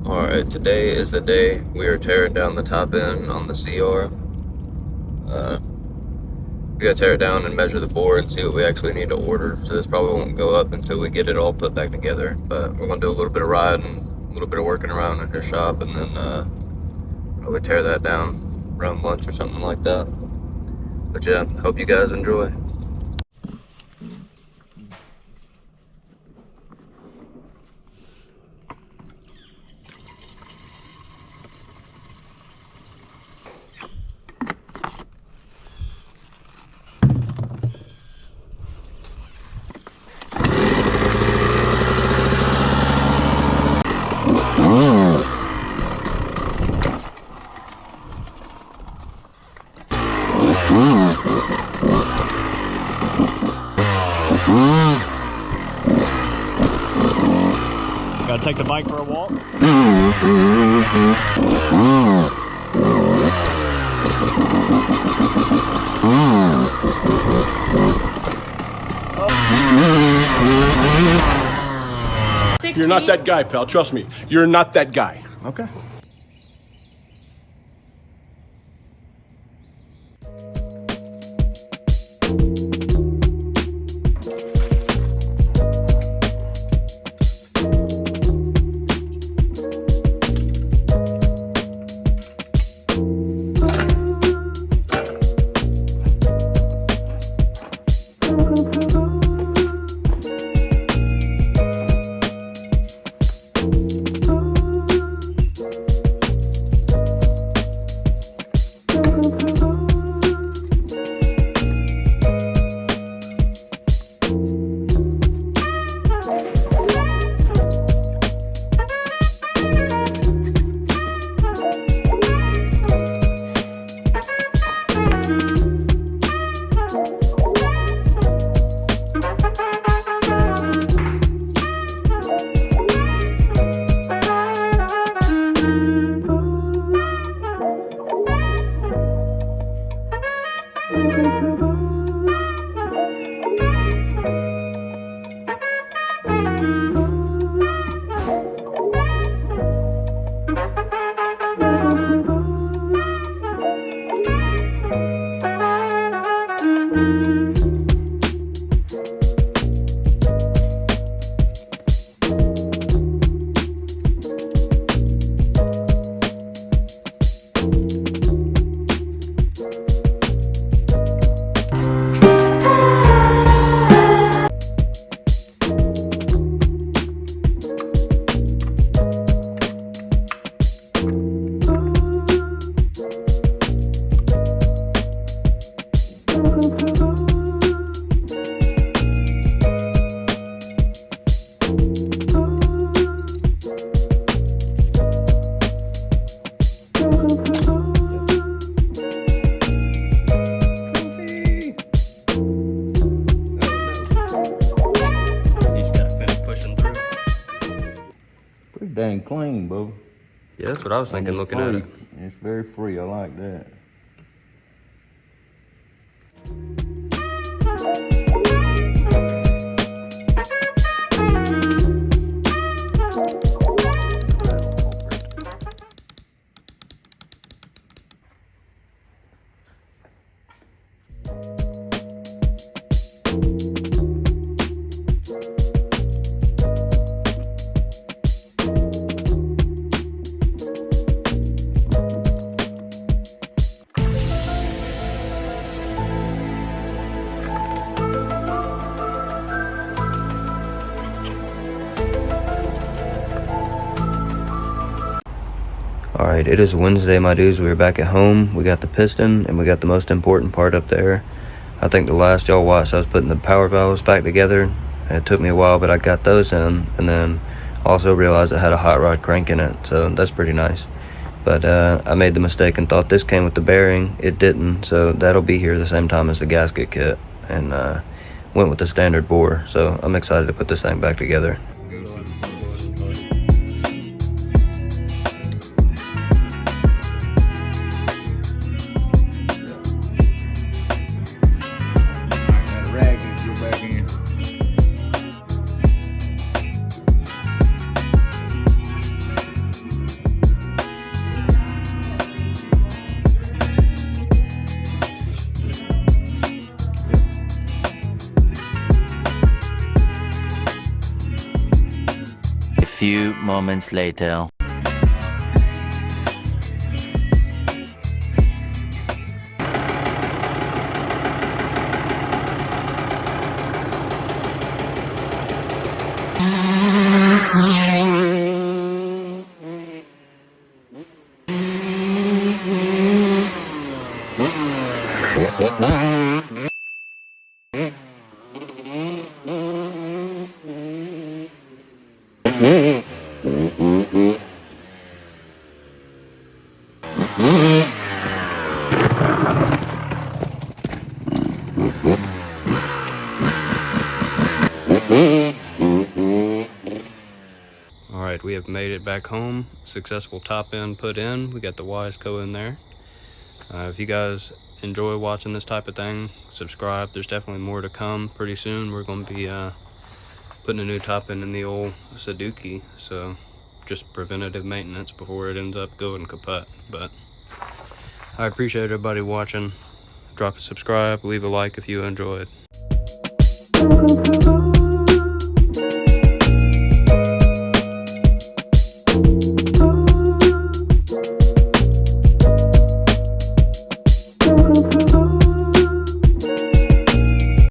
Alright, today is the day we are tearing down the top end on the CR. We gotta tear it down and measure the bore and see what we actually need to order. So this probably won't go up until we get it all put back together. But we're gonna do a little bit of riding, a little bit of working around in his shop, and then probably tear that down around lunch or something like that. But yeah, hope you guys enjoy. Gotta take the bike for a walk. You're not that guy, pal. Trust me. You're not that guy. Okay. Pretty dang clean, bro. Yeah, that's what I was thinking looking at it. It's very free. I like that. Alright, it is Wednesday, my dudes. We are back at home. We got the piston, and we got the most important part up there. I think the last y'all watched, I was putting the power valves back together. It took me a while, but I got those in, and then also realized it had a hot rod crank in it, so that's pretty nice. But I made the mistake and thought this came with the bearing. It didn't, so that'll be here the same time as the gasket kit, and went with the standard bore, so I'm excited to put this thing back together. few moments later. Alright, we have made it back home. Successful top end put in. We got the Wiseco in there. If you guys enjoy watching this type of thing, subscribe. There's definitely more to come pretty soon. We're going to be putting a new top end in the old Suzuki, so just preventative maintenance before it ends up going kaput. But I appreciate everybody watching. Drop a subscribe, leave a like if you enjoyed.